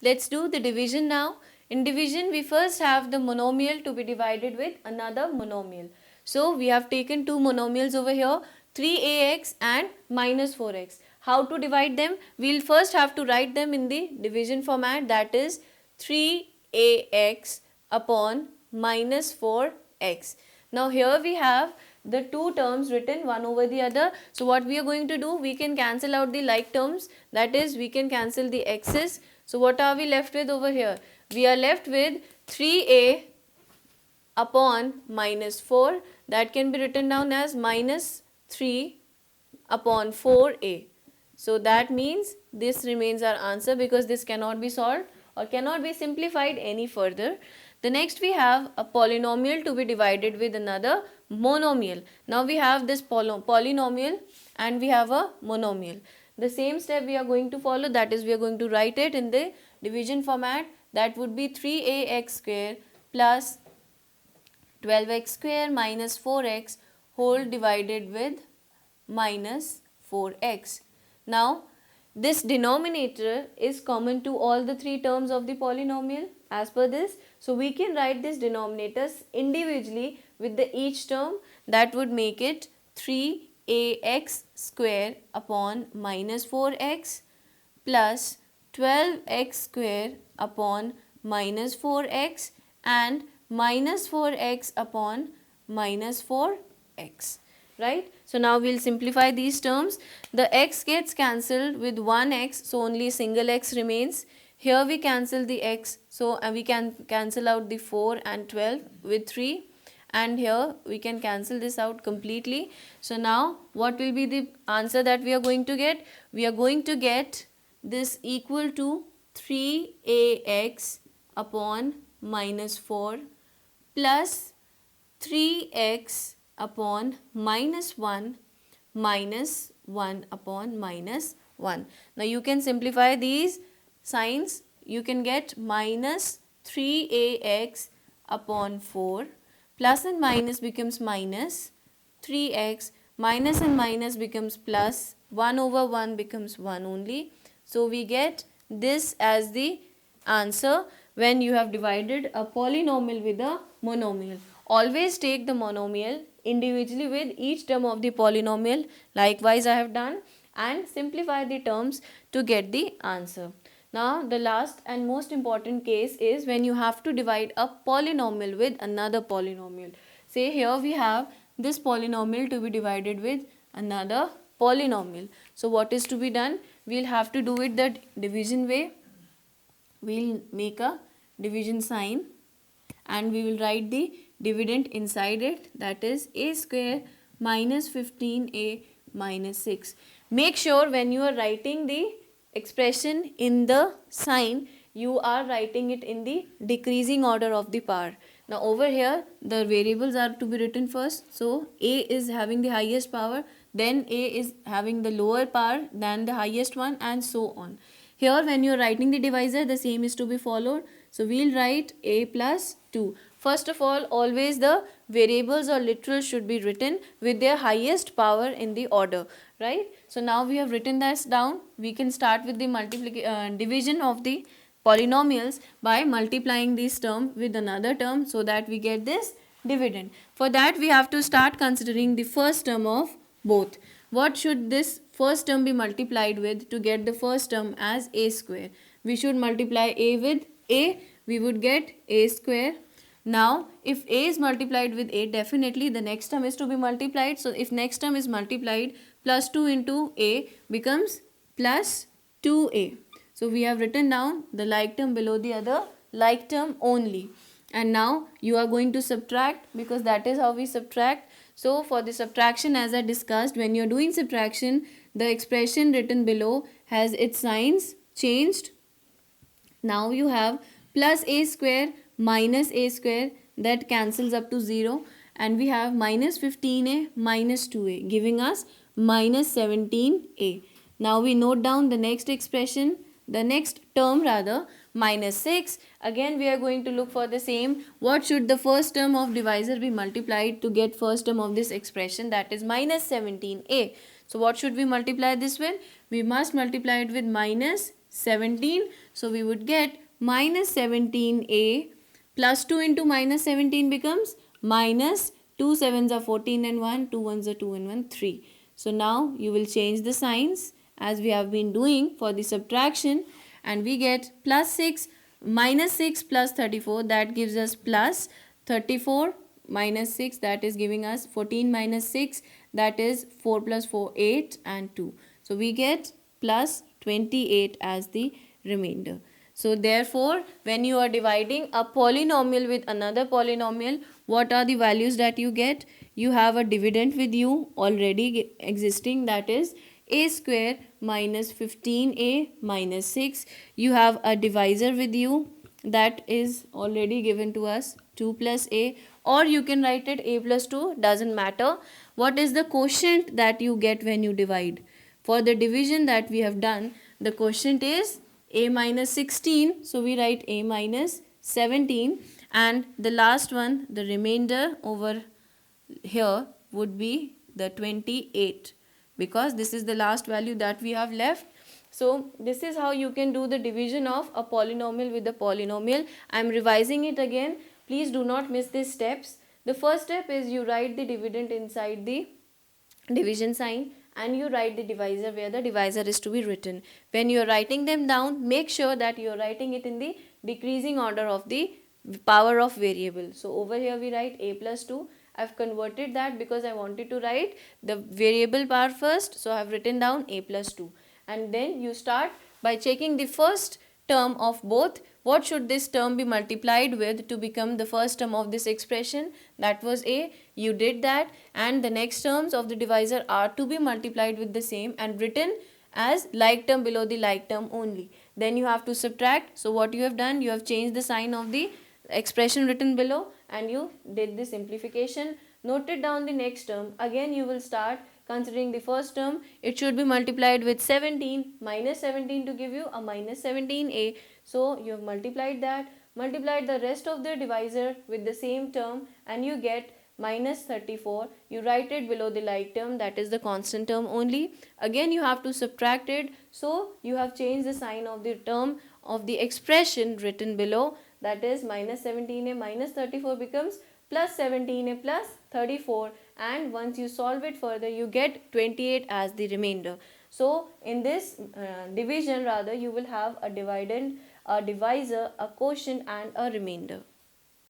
Let's do the division now. In division, we first have the monomial to be divided with another monomial. So we have taken two monomials over here, 3ax and minus 4x. How to divide them? We'll first have to write them in the division format, that is 3ax upon minus 4x. Now here we have the two terms written one over the other. So what we are going to do, we can cancel out the like terms, that is we can cancel the x's. So what are we left with over here? We are left with 3a upon minus 4, that can be written down as minus 3 upon 4a. So that means this remains our answer because this cannot be solved or cannot be simplified any further. The next we have a polynomial to be divided with another monomial. Now we have this polynomial and we have a monomial. The same step we are going to follow, that is we are going to write it in the division format. That would be 3ax square plus 12x square minus 4x whole divided with minus 4x. Now this denominator is common to all the three terms of the polynomial as per this. So we can write these denominators individually with the each term. That would make it 3ax square upon minus 4x plus 12x square upon minus 4x and minus 4x upon minus 4x. Right? So now we'll simplify these terms. The x gets cancelled with one x, so only single x remains. Here we cancel the x, so we can cancel out the 4 and 12 with 3, and here we can cancel this out completely. So now what will be the answer that we are going to get? We are going to get this equal to 3ax upon minus 4 plus 3x upon minus 1 minus 1 upon minus 1. Now you can simplify these signs. You can get minus 3ax upon 4, plus and minus becomes minus 3x, minus and minus becomes plus, 1 over 1 becomes 1 only. So we get this as the answer when you have divided a polynomial with a monomial. Always take the monomial individually with each term of the polynomial. Likewise I have done, and simplify the terms to get the answer. Now the last and most important case is when you have to divide a polynomial with another polynomial. Say here we have this polynomial to be divided with another polynomial. So what is to be done? We'll have to do it the division way. We'll make a division sign and we will write the dividend inside it, that is a square minus 15a minus 6. Make sure when you are writing the expression in the sign, you are writing it in the decreasing order of the power. Now over here the variables are to be written first. So a is having the highest power, then a is having the lower power than the highest one, and so on. Here when you are writing the divisor, the same is to be followed. So we'll write a plus 2. First of all, always the variables or literals should be written with their highest power in the order, right? So now we have written this down. We can start with the division of the polynomials by multiplying this term with another term so that we get this dividend. For that we have to start considering the first term of both. What should this first term be multiplied with to get the first term as a square? We should multiply a with a, we would get a square. Now if a is multiplied with a, definitely the next term is to be multiplied. So if next term is multiplied, plus 2 into a becomes plus 2a. So we have written down the like term below the other like term only. And now you are going to subtract, because that is how we subtract. So for the subtraction, as I discussed, when you are doing subtraction, the expression written below has its signs changed. Now you have plus a square minus a square, that cancels up to 0, and we have minus 15a minus 2a giving us minus 17a. Now we note down the next expression, the next term rather, minus 6. Again we are going to look for the same. What should the first term of divisor be multiplied to get first term of this expression, that is minus 17a. So what should we multiply this with? We must multiply it with minus 17. So we would get minus 17a plus 2 into minus 17 becomes minus 2 sevens are 14 and 1, 2 ones are 2 and 1, 3. So now you will change the signs as we have been doing for the subtraction, and we get plus 6 minus 6 plus 34, that gives us plus 34 minus 6, that is giving us 14 minus 6, that is 4 plus 4 8 and 2. So we get plus 28 as the remainder. So therefore, when you are dividing a polynomial with another polynomial, what are the values that you get? You have a dividend with you already existing, that is a square minus 15a minus 6. You have a divisor with you, that is already given to us, 2 plus a, or you can write it a plus 2, doesn't matter. What is the quotient that you get when you divide? For the division that we have done, the quotient is a minus 16, so we write a minus 17, and the last one, the remainder over here would be the 28, because this is the last value that we have left. So this is how you can do the division of a polynomial with a polynomial. I am revising it again. Please do not miss these steps. The first step is you write the dividend inside the division sign, and you write the divisor where the divisor is to be written. When you are writing them down, make sure that you are writing it in the decreasing order of the power of variable. So over here we write a plus 2. I've converted that because I wanted to write the variable power first, so I've written down a plus 2. And then you start by checking the first term of both. What should this term be multiplied with to become the first term of this expression? That was a. You did that, and the next terms of the divisor are to be multiplied with the same and written as like term below the like term only. Then you have to subtract. So what you have done, you have changed the sign of the expression written below and you did the simplification. Noted down the next term. Again you will start considering the first term. It should be multiplied with 17 minus 17 to give you a minus 17a. So you have multiplied that, multiplied the rest of the divisor with the same term, and you get minus 34. You write it below the like term, that is the constant term only. Again you have to subtract it, so you have changed the sign of the term of the expression written below, that is minus 17a minus 34 becomes plus 17a plus 34, and once you solve it further you get 28 as the remainder. So in this division rather, you will have a dividend, a divisor, a quotient and a remainder.